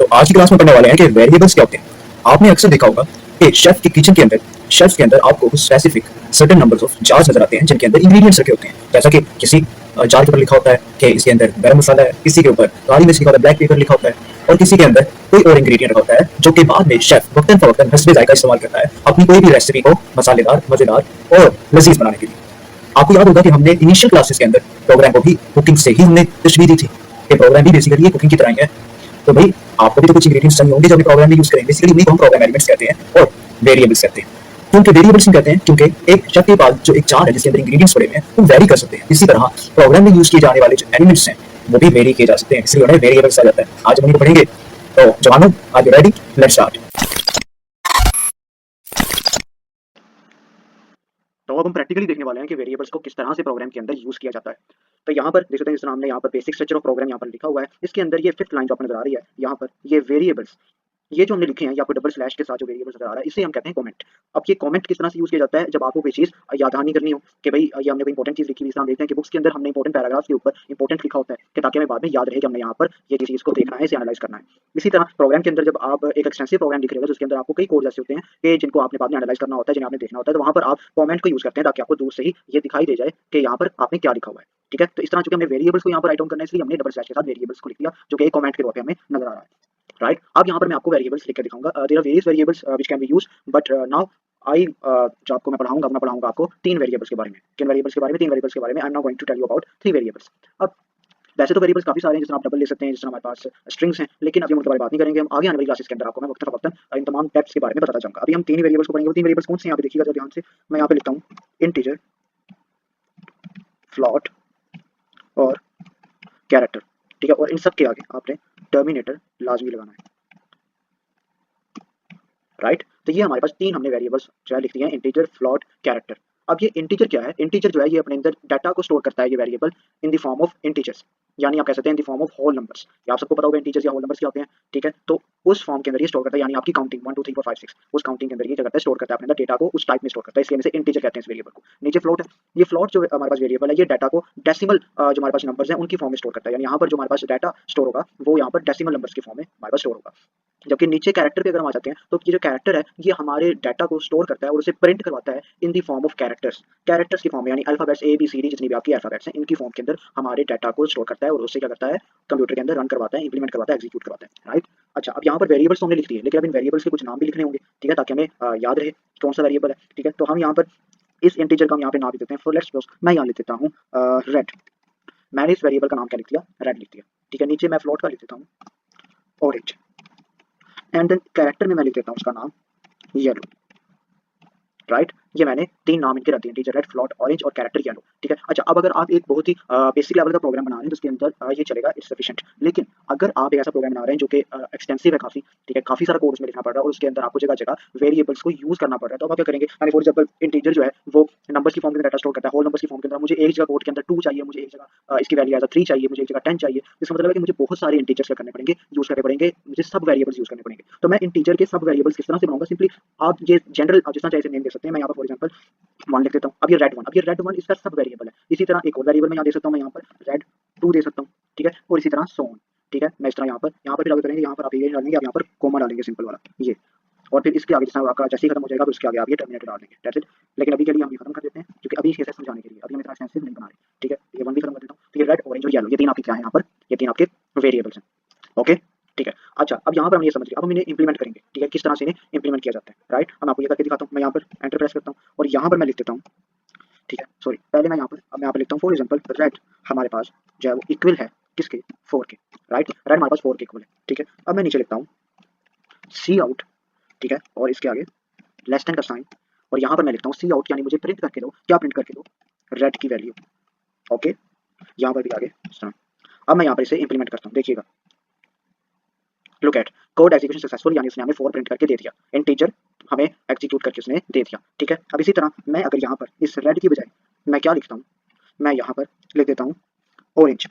तो आज की क्लास में पढ़ने वाले हैं कि वेरिएबल्स क्या होते हैं। आपने अक्सर देखा होगा कि शेफ की किचन के अंदर शेल्फ के अंदर आपको कुछ specific certain numbers of jars नजर आते हैं जिनके अंदर इंग्रेडिएंट्स रखे होते हैं। जैसा कि किसी जार के ऊपर लिखा होता है कि इसके अंदर गरम मसाला है, किसी के ऊपर काली मिर्च लिखा होता है, ब्लैक पेपर लिखा होता है, और किसी के अंदर कोई और इंग्रेडिएंट रखा होता है जो कि बाद में शेफ वक्तन फवक्तन हस्बे जायका इस्तेमाल करता है अपनी कोई भी रेसिपी को मसालेदार, मजेदार और लजीज बनाने के लिए। आपको याद होगा कि हमने इनिशियल क्लासेस के अंदर प्रोग्राम को भी कुकिंग से ही हमने तशबीह दी थी कि प्रोग्राम भी बेसिकली कुकिंग की तरह ही है। तो भाई आपको भी तो कुछ इंग्रेडिएंट्स चाहिए होंगे जो अपने प्रोग्राम में यूज करेंगे। बेसिकली उन्हीं को हम प्रोग्राम एलिमेंट्स कहते हैं और वेरिएबल्स कहते हैं। क्योंकि वेरिएबल्स कहते हैं क्योंकि एक शेफ के पास जो एक जार है जिसके अंदर इंग्रेडिएंट्स पड़े हुए हैं वो वेरी कर सकते हैं। इसी तरह प्रोग्राम में यूज किए जाने वाले जो एलिमेंट्स हैं वो भी वेरी किए जा सकते हैं, इसलिए उन्हें वेरिएबल्स कहा जाता है। आज हम इनको पढ़ेंगे। तो जवानों, are you ready? Let's start. तो अब हम प्रैक्टिकली देखने वाले हैं कि वेरिएबल्स को किस तरह से प्रोग्राम के अंदर यूज किया जाता है। तो यहाँ पर देख सकते हैं जिस हमने यहाँ पर बेसिक स्ट्रक्चर ऑफ प्रोग्राम यहाँ पर लिखा हुआ है, इसके अंदर ये फिफ्थ लाइन जो आपको नजर आ रही है यहाँ पर ये वेरिएबल्स, ये जो हमने लिखे हैं यहाँ पर डबल स्लैश के साथ जो वेरिएबल्स नजर आ रहा है इसे हम कहते हैं कमेंट। अब ये कमेंट किस तरह से यूज किया जाता है जब आपको कोई चीज याद नहीं करनी हो कि भाई ये हमने कोई इंपॉर्टेंट चीज लिखी हुई, हम देखते हैं कि बुक्स के अंदर हमने इंपॉर्टेंट पैराग्राफ के ऊपर इंपॉर्टेंट लिखा होता है कि ताकि हमें बाद में याद रहे कि हमने यहाँ पर ये चीज को देखना है, इसे एनालाइज करना है। इसी तरह प्रोग्राम के अंदर जब आप एक एक्सटेंसिव प्रोग्राम लिख रहे हो तो उसके अंदर आपको कई कोड ऐसे होते हैं कि जिनको आपने बाद में एनालाइज करना होता है, जिन्हें आपने देखना होता है, तो वहां पर आप कमेंट को यूज करते हैं ताकि आपको दूर से ही ये दिखाई दे जाए कि यहाँ पर आपने क्या लिखा हुआ है। ठीक है, तो इस तरह चूंकि हमने वेरिएबल्स को यहाँ पर राइट डाउन करना है इसलिए हमने डबल स्लैश के साथ वेरिएबल्स को लिख दिया जो कि एक कमेंट के तौर पे हमें नजर आ रहा है। राइट, अब यहाँ पर मैं आपको वेरिएबल्स लिख कर दिखाऊंगा। There are various variables which can be used, but now I जो आपको मैं पढ़ाऊंगा आपको तीन वेरिएबल्स के बारे में। किन वेरिएबल्स के बारे में? तीन वेरिएबल्स के बारे में। I am now going to tell you about three variables. अब वैसे तो वेरिएबल्स काफी सारे हैं, जिसमें आप डबल ले सकते हैं, जिसमें हमारे पास स्ट्रिंग्स हैं, लेकिन अभी हम उनके बारे में बात नहीं करेंगे। हम आगे आने वाली क्लासेस के अंदर आपको मैं वक्तन फवक्तन इन तमाम टाइप्स के बारे में बताता जाऊंगा। अभी हम तीन वेरिएबल्स को पढ़ेंगे। वो तीन वेरिएबल्स कौन से हैं यहाँ पे देखिएगा जरा ध्यान से। मैं यहाँ पे लिखता हूँ इंटीजर, फ्लोट और कैरेक्टर। ठीक है, और इन सब के आगे आपने टर्मिनेटर लाजमी लगाना है। राइट, तो ये हमारे पास तीन हमने वेरिएबल्स जो है लिख दिए हैं, इंटीजर, फ्लोट, कैरेक्टर। अब ये इंटीजर क्या है? इंटीजर जो है ये अपने अंदर डाटा को स्टोर करता है, ये variable in the form of integers, यानी आप कह सकते हैं in the form of whole numbers. ये आप सबको पता होगा इंटीजर्स या होल नंबर्स क्या होते हैं। ठीक है, तो उस फॉर्म के अंदर ये स्टोर करता है, यानी आपकी काउंटिंग 1 2 3 4 5 6 उस काउंटिंग के अंदर ये क्या करता है? स्टोर करता है अपने अंदर डेटा को, उस टाइप में स्टोर करता है, इसलिए हम इसे इंटीजर कहते हैं इस वेरिएबल को। नीचे फ्लोट है, ये फ्लोट जो हमारे पास वेरिएबल है ये डाटा को डेसिमल जो हमारे पास नंबर्स हैं उनकी फॉर्म में स्टोर करता है, यानी यहाँ पर जो हमारे पास डाटा स्टोर होगा वो यहाँ पर डेसिमल नंबर्स की फॉर्म में हमारे पास स्टोर होगा। जबकि नीचे कैरेक्टर पे अगर हम आ जाते हैं तो ये जो कैरेक्टर है ये हमारे डाटा को स्टोर करता है और उसे प्रिंट करवाता है in the form of characters. Characters की फॉर्म यानी alphabets A B C D जितनी भी आपकी अल्फाबेट्स हैं इनकी फॉर्म के अंदर हमारे डाटा को स्टोर करता है और उससे क्या करता है? कंप्यूटर के अंदर रन करवाता है, इंप्लीमेंट करवाता है, एग्जीक्यूट करवाता है। राइट, अच्छा, अब यहाँ पर वेरिएबल्स तो हमने लिख दिए, लेकिन अब इन वेरिएबल्स के कुछ नाम भी लिखने होंगे। ठीक है, ताकि हमें याद रहे कौन सा वेरिएबल है। ठीक है, तो हम यहाँ पर इस इंटीजर का हम यहाँ पे नाम लिख देते हैं। फॉर लेट्स सपोज मैं यहाँ लिख देता हूँ रेड। मैंने इस वेरिएबल का नाम क्या लिख दिया? रेड लिख दिया। ठीक है, नीचे मैं फ्लोट का लिख देता हूँ ऑरेंज, एंड देन कैरेक्टर में मैं लिख देता हूँ उसका नाम येलो। राइट, ये मैंने तीन नाम इनके रख दिए, इंटीजर, रेड, फ्लोट, ऑरेंज और कैरेक्टर येलो। ठीक है, अच्छा, अब अगर आप एक बहुत ही बेसिक लेवल का प्रोग्राम बना रहे हैं तो उसके अंदर ये चलेगा, इट्स सफिशिएंट। लेकिन अगर आप एक ऐसा प्रोग्राम बना रहे हैं जो कि एक्सटेंसिव है काफी, ठीक है, काफी सारा कोड उसमें लिखना पड़ रहा है और उसके अंदर आपको जगह जगह वेरिएबल्स को यूज करना पड़ रहा है, तो आप क्या करेंगे? यानी फॉर एग्जांपल इंटीजर जो है वो नंबर्स की फॉर्म के अंदर डाटा स्टोर करता है, होल नंबर्स की फॉर्म के अंदर। मुझे एक जगह कोड के अंदर 2 चाहिए, मुझे एक जगह इसकी वैल्यू एज 3 चाहिए, मुझे एक जगह 10 चाहिए। इसका मतलब है कि मुझे बहुत सारे इंटीजर्स क्या करने पड़ेंगे? यूज करने पड़ेंगे, मुझे सब वेरिएबल्स यूज करने पड़ेंगे। तो मैं इंटीजर के सब वेरिएबल्स किस तरह से बनाऊंगा? सिंपली आप ये जनरल जिस तरह चाहिए नेम दे सकते हैं। मैं यहाँ पर फॉर एग्जांपल 1 लिख देता हूँ। अब ये रेड 1, अब ये रेड 1 इसका सब वेरिएबल है। इसी तरह एक और वेरिएबल मैं यहाँ दे सकता हूँ, मैं यहाँ पर रेड 2 दे सकता हूँ। ठीक है, और इसी तरह सो ऑन। ठीक है, मैं इस तरह यहाँ पर भी लागू करेंगे, यहाँ पर आप ये डालेंगे, आप यहाँ पर कोमा डालेंगे सिंपल वाला ये, और फिर इसके आगे जैसा आपका जैसे ही खत्म हो जाएगा तो उसके आगे आप ये टर्मिनेटर डाल देंगे। That's it. लेकिन अभी के लिए हम ये खत्म कर देते हैं क्योंकि अभी इसे समझाने के लिए अभी हम इतना एक्सटेंसिव नहीं बना रहे। ठीक है, ये 1 भी खत्म कर देता हूँ। तो ये रेड, ऑरेंज और येलो ये तीन आपके क्या है यहाँ पर? ये तीन आपके वेरिएबल्स हैं। ओके, ठीक है, अच्छा, अब यहाँ पर हम ये समझ गए। अब हम इन्हें इंप्लीमेंट करेंगे। ठीक है, किस तरह से इन्हें इंप्लीमेंट किया जाता है। राइट, हम आपको ये करके दिखाता हूँ। मैं यहाँ पर एंटर प्रेस करता हूँ और यहाँ पर मैं लिख देता हूँ। ठीक है, सॉरी, पहले मैं यहाँ पे लिखता हूँ फॉर एग्जांपल रेड हमारे पास जो है वो इक्वल है किसके? 4 के। राइट, रेड हमारे पास 4 के इक्वल है। ठीक है, अब मैं नीचे लिखता हूँ सी आउट। ठीक है, और इसके आगे लेस देन का साइन, और यहाँ पर मैं लिखता हूँ सी आउट, यानी मुझे प्रिंट करके दो। क्या प्रिंट करके दो? रेड की वैल्यू। ओके, यहाँ पर भी आगे साइन। अब मैं यहाँ पर इसे इंप्लीमेंट करता हूँ, देखिएगा, look at code execution successful, यानी उसने हमें 4 प्रिंट करके दे दिया। इंटीजर हमें एग्जीक्यूट करके उसने दे दिया। ठीक है, अब इसी तरह मैं अगर यहाँ पर इस रेड की बजाय मैं क्या लिखता हूँ? मैं यहाँ पर लिख देता हूँ ऑरेंज।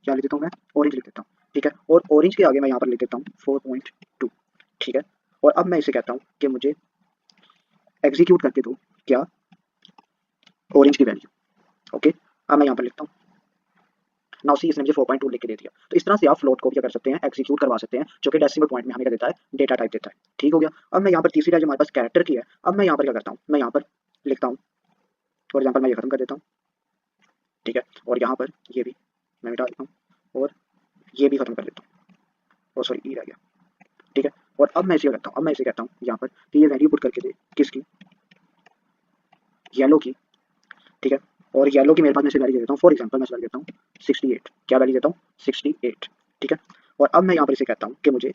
क्या लिख देता हूँ? मैं ऑरेंज लिख देता हूँ। ठीक है, और ऑरेंज के आगे मैं यहाँ पर लिख देता हूँ 4.2। ठीक है, और अब मैं इसे कहता हूँ कि मुझे एग्जीक्यूट करके दो क्या? ऑरेंज की वैल्यू। ओके, अब मैं यहाँ पर लिखता हूँ नाउ सी इसने मुझे 4.2 लिख के दे दिया। तो इस तरह से आप फ्लोट को भी क्या कर सकते हैं, एग्जीक्यूट करवा सकते हैं, जो कि डेसिमल पॉइंट में हमें क्या देता है, डेटा टाइप देता है। ठीक हो गया। अब मैं यहाँ पर तीसरी वैल्यू हमारे पास कैरेक्टर की है। अब मैं यहाँ पर क्या करता हूँ, मैं यहाँ पर लिखता हूँ, फॉर एग्जाम्पल मैं ये खत्म कर देता हूँ, ठीक है, और यहाँ पर ये भी मैं मिटा देता हूँ और ये भी खत्म कर देता हूँ, और सॉरी ई रह गया, ठीक है। और अब मैं इसे क्या करता हूँ, अब मैं इसे कहता हूँ यहाँ पर कि ये वैल्यू पुट करके दे किसकी, येलो की, ठीक है। और येलो की मेरे पास मैं इसे वैल्यू दे देता हूँ, फॉर एग्जाम्पल मैं इसे वैल्यू देता हूँ 68, क्या वैल्यू देता हूँ 68, ठीक है। और अब मैं यहाँ पर इसे कहता हूँ कि मुझे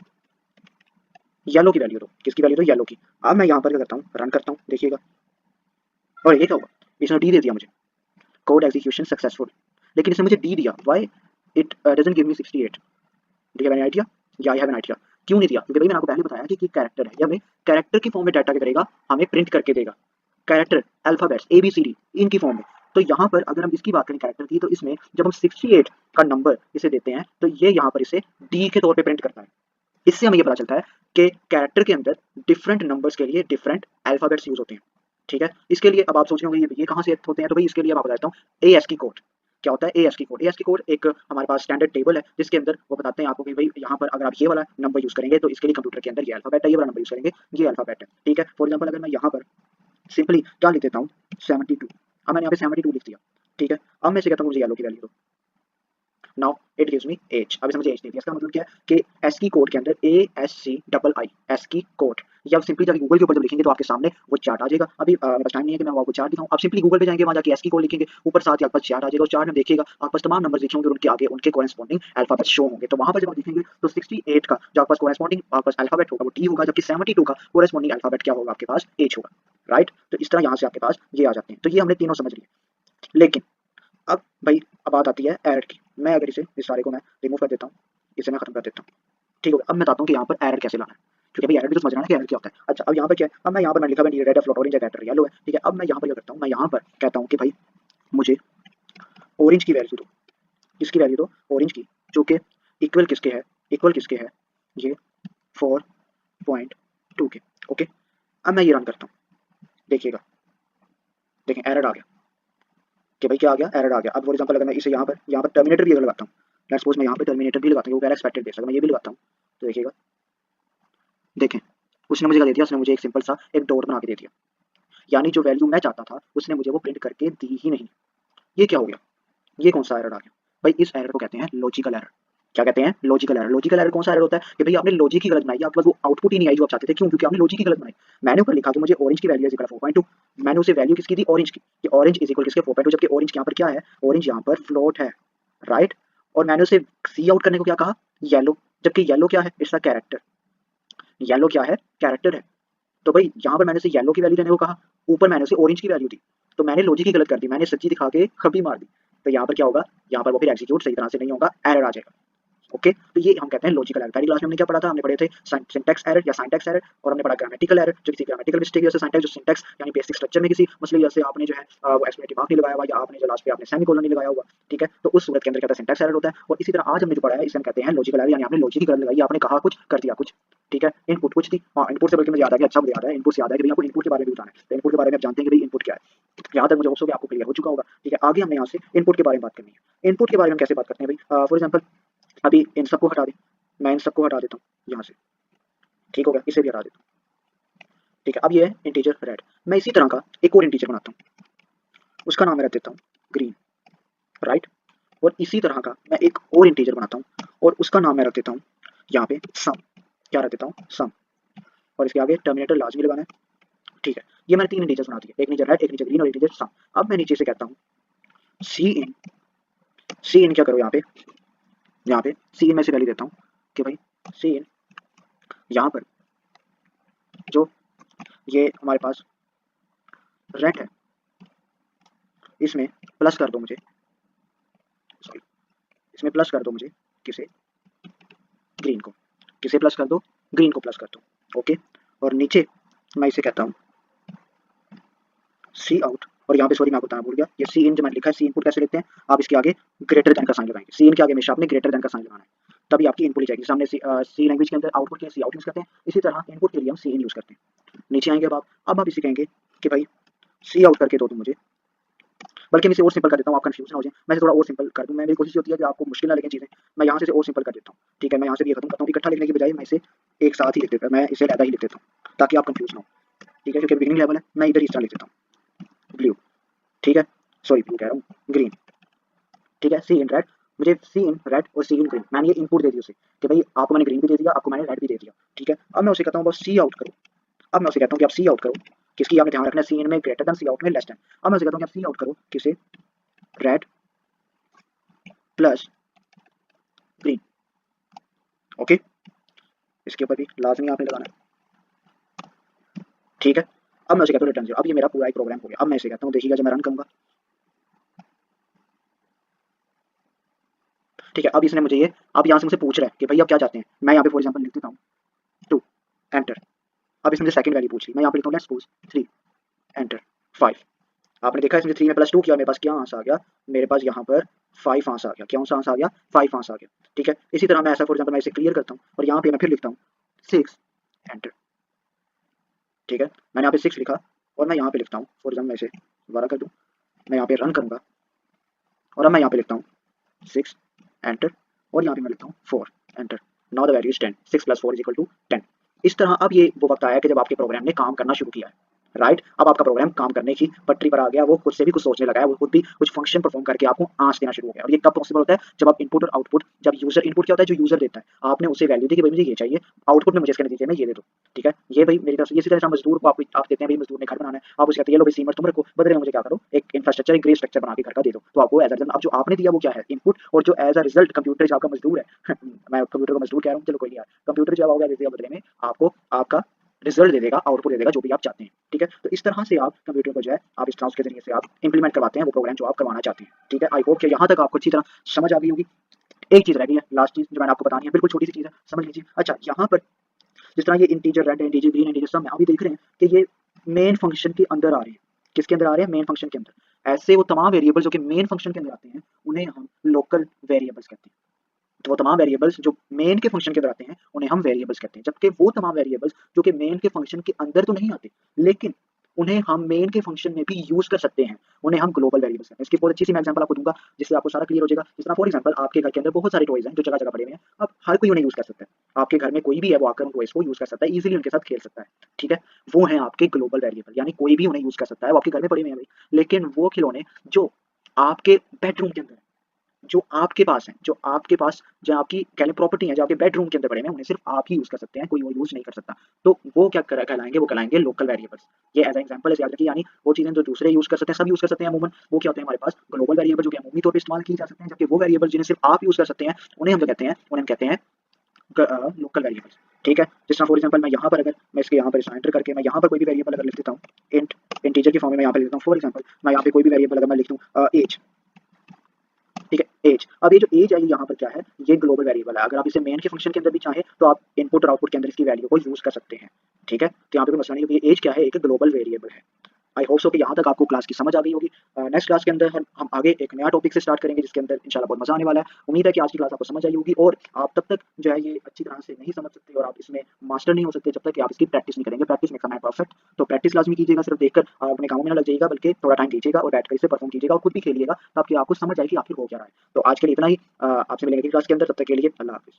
येलो की वैल्यू दो, किसकी वैल्यू दो, येलो की। अब मैं यहाँ पर क्या करता हूँ, रन करता हूँ, देखिएगा, और ये क्या हुआ, इसने डी दे दिया मुझे, कोड एग्जीक्यूशन सक्सेसफुल। लेकिन इसने मुझे डी दिया, why it doesn't give me 68, do you have any idea, या आई हैव एन आइडिया, क्यों नहीं दिया, क्योंकि भाई मैंने आपको पहले बताया कि कैरेक्टर है, ये हमें कैरेक्टर की फॉर्म में डाटा क्या करेगा, हमें प्रिंट करके देगा, character alphabets A B C D इनकी फॉर्म में। तो यहाँ पर अगर हम इसकी बात करें कैरेक्टर की, तो इसमें जब हम 68 का नंबर इसे देते हैं तो ये यहाँ पर इसे डी के तौर पे प्रिंट करता है। इससे हमें ये पता चलता है कि कैरेक्टर के अंदर डिफरेंट नंबर्स के लिए डिफरेंट अल्फाबेट्स यूज होते हैं, ठीक है। इसके लिए अब आप सोच रहे होंगे ये कहाँ से होते हैं, तो भाई इसके लिए अब आप बताता हूँ ए एस की कोड। क्या होता है ए एस की कोड, ए एस की कोड एक हमारे पास स्टैंडर्ड टेबल है जिसके अंदर वो बताते हैं आपको कि भाई यहाँ पर अगर आप ये वाला नंबर यूज करेंगे तो इसके लिए कंप्यूटर के अंदर ये अल्फाबेट है, ये वाला नंबर यूज करेंगे ये अल्फाबेट है, ठीक है। फॉर एग्जाम्पल अगर मैं यहाँ पर सिंपली क्या लिख देता हूँ 72, अब मैंने यहाँ पे 72 लिख दिया, ठीक है। अब मैं इसे कहता हूँ मुझे येलो की वैल्यू दो, now it gives me age, अब इसे मुझे एज दे दिया। इसका मतलब क्या है कि एस की कोड के अंदर A S C double I S की कोड, या आप सिंपली जाके गूगल के ऊपर जब लिखेंगे तो आपके सामने वो चार्ट आ जाएगा। अभी मेरे पास टाइम नहीं है कि मैं आपको चार्ट दिखाऊं, आप सिंपली गूगल पे जाएंगे, वहां जाके एस की कोड लिखेंगे, ऊपर साथ ही आपके पास चार्ट आ जाएगा, उस चार्ट में देखिएगा आपके पास तमाम नंबर दिखे होंगे और उनके आगे उनके कॉरेस्पॉन्डिंग अल्फाबेट शो होंगे। तो वहां पर जब आप देखेंगे तो 68 का जो आपके पास कॉरेस्पॉन्डिंग आपके पास अल्फाबेट होगा वो टी होगा, जबकि 72 का कॉरेस्पॉन्डिंग अल्फाबेट क्या होगा, आपके पास एच होगा, राइट। तो इस तरह यहाँ से आपके पास ये आ जाते हैं। तो ये हमने तीनों समझ लिए। लेकिन अब भाई अब बात आती है एरर की। मैं अगर इस सारे को मैं रिमूव कर देता हूँ, इसे मैं खत्म कर देता हूँ, ठीक है। अब मैं बताता हूँ कि यहाँ पर एरर कैसे लाना है, क्योंकि भाई एरर भी तो समझना है कि एरर क्या होता है। अच्छा अब यहाँ पर क्या है, अब मैं यहाँ पर मैं लिखा हुआ रेड है, फ्लोट ऑरेंज है, कैरेक्टर येलो है, ठीक है। अब मैं यहाँ पर क्या करता हूँ, मैं यहाँ पर कहता हूँ कि भाई मुझे ऑरेंज की वैल्यू दो, किसकी वैल्यू दो, ऑरेंज की, जो कि इक्वल किसके है, इक्वल किसके है, ये 4.2 के, ओके। अब मैं ये रन करता हूँ, देखिएगा, देखें एरर आ गया कि भाई क्या आ गया, एरर आ गया। अब फॉर एग्जाम्पल अगर मैं इसे यहाँ पर टर्मिनेटर भी अगर लगाता हूँ, लेट्स सपोज मैं यहाँ पे टर्मिनेटर भी लगाता हूँ, वो कह रहा है एक्सपेक्टेड देख सकता, मैं ये भी लगाता हूँ, तो देखिएगा, देखें उसने मुझे क्या दे दिया, उसने मुझे एक सिंपल सा एक डॉट बना के दे दिया, यानी जो वैल्यू मैं चाहता था उसने मुझे वो प्रिंट करके दी ही नहीं। ये क्या हो गया, ये कौन सा एरर आ गया, भाई इस एरर को कहते हैं लॉजिकल एरर। क्या कहते हैं, लॉजिकल एरर। लॉजिकल एरर कौन सा एरर होता है कि भाई आपने लॉजिक ही गलत बनाई, आपके पास वो आउटपुट ही नहीं आई जो आप चाहते थे, क्यों, क्योंकि आपने लॉजिक ही गलत बनाई। मैंने ऊपर लिखा कि मुझे ऑरेंज की वैल्यू इज इक्वल 4.2, मैंने उसे वैल्यू किसकी दी, ऑरेंज की, कि ऑरेंज इज इक्वल किसके 4.2, जबकि ऑरेंज यहाँ पर क्या है, ऑरेंज यहाँ पर फ्लोट है, राइट। और मैंने उसे सी आउट करने को क्या कहा, येलो, जबकि येलो क्या है, इट्स अ कैरेक्टर, येलो क्या है, कैरेक्टर है। तो भाई यहाँ पर मैंने उसे येलो की वैल्यू देने को कहा, ऊपर मैंने उसे ऑरेंज की वैल्यू दी, तो मैंने लॉजिक ही गलत कर दी, मैंने सच्ची दिखा के खबी मार दी। तो यहाँ पर क्या होगा, यहाँ पर वो फिर एग्जीक्यूट सही तरह से नहीं होगा, एरर आ जाएगा, ओके। तो ये हम कहते हैं लॉजिकल एरर। पहली क्लास में हमने क्या पढ़ा था, हमने पढ़े थे सिंटैक्स एरर या सिंटैक्स एरर, और हमने पढ़ा ग्रामेटिकल एरर, जो किसी ग्रामेटिकल मिस्टेक या सिंटैक्स, जो सिंटैक्स यानी बेसिक स्ट्रक्चर में किसी मसले जैसे आपने जो है वो एक्सक्लेमेटिव मार्क नहीं लगाया हुआ, या आपने जो लास्ट पे आपने सेमीकोलन नहीं लगाया हुआ, ठीक है, तो उस सूरत के अंदर क्या होता है, सिंटैक्स एरर होता है। और इसी तरह आज हमने जो पढ़ा है इसे हम कहते हैं लॉजिकल एरर, यानी आपने लॉजिक ही गलत लगाई, आपने कहा कुछ कर दिया कुछ, ठीक है। इनपुट कुछ थी, हाँ इनपुट से बल्कि मुझे याद आ गया, अच्छा मुझे याद है, इनपुट से याद है कि भाई आपको इनपुट के बारे में भी बताना है। तो इनपुट के बारे में आप जानते हैं कि भाई इनपुट क्या है, यहाँ तक मुझे होप्स हो कि आपको क्लियर हो चुका होगा, ठीक है। आगे हमने यहाँ से इनपुट के बारे में बात करनी है। इनपुट के बारे में कैसे बात करते हैं भाई, फॉर एग्जाम्पल अभी इन सबको हटा दें, मैं इन सबको हटा देता हूँ यहाँ से, ठीक हो गया, इसे भी हटा देता हूँ, ठीक है। अब ये है इंटीजर रेड, मैं इसी तरह का एक और इंटीजर बनाता हूँ, उसका नाम मैं रख देता हूँ ग्रीन, राइट। और इसी तरह का मैं एक और इंटीजर बनाता हूँ और उसका नाम मैं रख देता हूँ यहाँ पे सम, क्या रख देता हूँ, सम, और इसके आगे टर्मिनेटर लाजमी लगाना है, ठीक है। ये मैंने तीन इंटीजर्स बना दिए, एक इंटीजर रेड, एक इंटीजर ग्रीन और एक इंटीजर सम। अब मैं नीचे से कहता हूँ सी इन, सी इन क्या करो यहाँ पे सी इन में से वैल्यू देता हूँ कि भाई सी इन यहाँ पर जो ये हमारे पास रेड है इसमें प्लस कर दो मुझे, सॉरी इसमें प्लस कर दो मुझे किसे, ग्रीन को, किसे प्लस कर दो, ग्रीन को प्लस कर दो, ओके। और नीचे मैं इसे कहता हूँ सी आउट, और यहाँ पे सॉरी मैं आपको बताना भूल गया, ये सी इन जो मैंने लिखा है, सी इनपुट कैसे लिखते हैं, आप इसके आगे ग्रेटर देन का साइन लगाएंगे, सी इन के आगे हमेशा आपने ग्रेटर देन का साइन लगाना है, तभी आपकी इनपुट जाएगी सामने। सी लैंग्वेज के अंदर आउटपुट के लिए सी आउट यूज करते हैं, इसी तरह इनपुट के लिए हम सी इन यूज करते हैं। नीचे आएंगे अब आप इसे कहेंगे कि भाई सी आउट करके दो तुम मुझे बल्कि मैं इसे और सिंपल कर देता हूँ, आप कंफ्यूज ना हो जाए, मैं इसे थोड़ा और सिंपल कर दूँ, मैं मेरी कोशिश होती है कि आपको मुश्किल ना लगे चीज़ें, मैं यहाँ से इसे और सिंपल कर देता हूँ, ठीक है। मैं यहाँ से भी ये खत्म करता हूँ कि इकट्ठा लिखने की बजाय मैं इसे एक साथ ही लिख देता हूँ, मैं इसे अलग ही लिख देता हूँ ताकि आप कंफ्यूज ना हो, ठीक है, क्योंकि बिगिनिंग लेवल है, मैं इधर इस तरह लिख देता हूँ ब्लू, ठीक है, सॉरी ब्लू कह रहा हूँ, ग्रीन, ठीक है, सी इन रेड, मुझे सी इन रेड और सी इन ग्रीन, मैंने ये इनपुट दे दी उसे कि भाई आपको मैंने ग्रीन भी दे दिया, आपको मैंने रेड भी दे दिया, ठीक है। अब मैं उसे कहता हूँ बस सी आउट करो, अब मैं उसे कहता हूँ कि आप सी आउट करो, किसकी आपने ध्यान रखना है, सी इन में ग्रेटर देन, सी आउट में लेस देन। अब मैं उसे कहता हूँ कि आप सी आउट करो किसे, रेड प्लस ग्रीन, ओके, इसके ऊपर भी लाजमी आपने लगाना है, ठीक है। अब मैं उसे कहता हूँ रिटर्न 0, अब ये मेरा पूरा एक प्रोग्राम हो गया। अब मैं इसे कहता हूँ देखिएगा जब मैं रन करूँगा, ठीक है। अब इसने मुझे ये, अब यहाँ से मुझसे पूछ रहा है कि भाई आप क्या चाहते हैं, मैं यहाँ पे फॉर एग्जाम्पल लिख देता हूँ 2 एंटर। अब इसने मुझे सेकंड वैल्यू पूछ ली, मैं यहाँ पे लिखता हूँ लेट्स सपोज 3 एंटर 5। आपने देखा इसमें 3 में प्लस 2 किया, मेरे पास क्या आंसर आ गया, मेरे पास यहाँ पर 5 आंसर आ गया, क्या आंसर आ गया, 5 आंसर आ गया, ठीक है। इसी तरह मैं ऐसा फॉर एग्जाम्पल मैं इसे क्लियर करता हूँ और यहाँ पे मैं फिर लिखता हूँ 6 एंटर, ठीक है। मैंने यहाँ पे 6 लिखा और मैं यहाँ पे लिखता हूँ फॉर एग्जाम्पल मैं इसे दोबारा कर दूँ, मैं यहाँ पे रन करूँगा और अब मैं यहाँ पे लिखता हूँ 6 एंटर और यहाँ पे मैं लिखता हूँ 4 enter. Now the value is 10, 6 + 4 = 10। इस तरह अब ये वो वक्त आया कि जब आपके प्रोग्राम ने काम करना शुरू किया है, राइट। अब आपका प्रोग्राम काम करने की पटरी पर आ गया, वो खुद से भी कुछ सोचने लगा है, वो खुद भी कुछ फंक्शन परफॉर्म करके आपको आंसर देना शुरू हो गया। और ये कब पॉसिबल होता है, जब आप इनपुट और आउटपुट, जब यूजर इनपुट क्या होता है, जो यूजर देता है, आपने उसे वैल्यू दी कि भाई मुझे ये चाहिए, आउटपुट में मुझे इसके नतीजे में ये दे दो, ठीक है। ये भाई मेरी तरफ से, इसी तरह से मजदूर को आप देते हैं, भाई मजदूर ने घर बनाना है, आप उसे कहते हैं लो भाई सीमेंट तुम रखो, बदले में मुझे क्या करो, एक इंफ्रास्ट्रक्चर, एक ग्रे स्ट्रक्चर बना के घर का दे दो, तो आपको एज अब जो आपने दिया वो क्या है, इनपुट, और जो एज अ रिजल्ट कंप्यूटर जो आपका मजदूर है मैं कंप्यूटर को मजदूर कह रहा हूँ, चलो कोई नहीं यार, कंप्यूटर जो होगा देगा बदले में आपको आपका रिजल्ट दे देगा, आउटपुट दे देगा जो भी आप चाहते हैं, ठीक है। तो इस तरह से आप कंप्यूटर को जो है आप इस तरह के जरिए से आप इंप्लीमेंट करवाते हैं वो प्रोग्राम जो आप करवाना चाहते हैं, ठीक है। आई होप कि यहाँ तक आपको अच्छी तरह समझ आ गई होगी। एक चीज़ रह गई है, लास्ट चीज़ जो मैंने आपको बतानी है, बिल्कुल छोटी सी चीज़ है, समझ लीजिए। अच्छा, यहाँ पर जिस तरह ये इंटीजर रेड है, इंटीजर ग्रीन, इंटीजर सब में अभी देख रहे हैं कि ये मेन फंक्शन के अंदर आ रहे हैं, किसके अंदर आ रहे हैं, मेन फंक्शन के अंदर। ऐसे वो तमाम वेरिएबल जो कि मेन फंक्शन के अंदर आते हैं उन्हें हम लोकल वेरिएबल्स कहते हैं। तो वो तमाम वेरिएबल्स जो मेन के फंक्शन के अंदर आते हैं उन्हें हम वेरिएबल्स कहते हैं, जबकि वो तमाम वेरिएबल्स जो कि मेन के फंक्शन के अंदर तो नहीं आते लेकिन उन्हें हम मेन के फंक्शन में भी यूज कर सकते हैं, उन्हें हम ग्लोबल वेरिएबल्स कहते हैं। इसकी बहुत अच्छी सी मैं एग्जांपल आपको दूंगा जिससे आपको सारा क्लियर हो जाएगा। जिस तरह फॉर एग्जांपल आपके घर के अंदर बहुत सारे टॉयज हैं जो जगह जगह पड़े हुए हैं, अब हर कोई उन्हें यूज कर सकता है, आपके घर में कोई भी है वो आकर उन टॉयज को यूज कर सकता है, इजीली उनके साथ खेल सकता है, ठीक है। वो हैं आपके ग्लोबल वेरिएबल, यानी कोई भी उन्हें यूज कर सकता है, वो आपके घर में पड़े हुए हैं भाई, लेकिन वो खिलौने जो आपके बेडरूम के अंदर है, जो आपके पास हैं, जो आपके पास जो आपकी कह लें प्रॉपर्टी है, जो आपके बेडरूम के अंदर पड़े हैं, उन्हें सिर्फ आप ही यूज़ कर सकते हैं, कोई और यूज़ नहीं कर सकता। तो वो क्या कहलाएँगे, वो कहलाएँगे लोकल वेरिएबल्स। ये एज़ अ एग्जांपल ऐसे याद रखिए, यानी वो चीज़ें जो दूसरे यूज़ कर सकते हैं, सब यूज़ कर सकते हैं अमूमन, वो क्या होते हैं हमारे पास ग्लोबल वेरिएबल जो कि अमूमी तौर पे इस्तेमाल किए जा सकते हैं, जबकि वो वेरिएबल जिन्हें सिर्फ आप यूज़ कर सकते हैं, उन्हें हम जो कहते हैं, उन्हें हम कहते हैं लोकल वेरिएबल्स, ठीक है। जिस तरह फॉर एग्जांपल मैं यहाँ पर अगर मैं इसके यहाँ पर इसे एंटर करके मैं यहाँ पर कोई भी वेरिएबल अगर लिख देता हूँ, इंट इंटीजर की फॉर्म में मैं यहाँ पे लिख देता हूँ, फॉर एग्जांपल मैं यहाँ पे कोई भी वेरिएबल अगर मैं लिख दूँ एज, ठीक है, एज। अब ये जो एज है ये यहाँ पर क्या है, ये ग्लोबल वेरिएबल है। अगर आप इसे मेन के फंक्शन के अंदर भी चाहें तो आप इनपुट और आउटपुट के अंदर इसकी वैल्यू को यूज कर सकते हैं, ठीक है। तो यहाँ पे कोई मसला नहीं है, एज क्या है, एक ग्लोबल वेरिएबल है। आई होप सो कि यहाँ तक आपको क्लास की समझ आ गई होगी। नेक्स्ट क्लास के अंदर हम आगे एक नया टॉपिक से स्टार्ट करेंगे जिसके अंदर इंशाल्लाह बहुत मजा आने वाला है। उम्मीद है कि आज की क्लास आपको समझ आई होगी और आप तब तक जो है ये अच्छी तरह से नहीं समझ सकते और आप इसमें मास्टर नहीं हो सकते जब तक कि आप इसकी प्रैक्टिस नहीं करेंगे। Practice makes a man perfect. तो प्रैक्टिस लाजमी कीजिएगा, सिर्फ देखकर अपने कामों में ना लग जाइएगा, बल्कि थोड़ा टाइम दीजिएगा और बैठकर इसे परफॉर्म कीजिएगा और खुद भी खेलिएगा ताकि आपको समझ आए कि आखिर हो क्या रहा है। तो आज के लिए इतना ही, आपसे मिलेंगे अगली क्लास के अंदर, तब तक के लिए अल्लाह हाफिज़।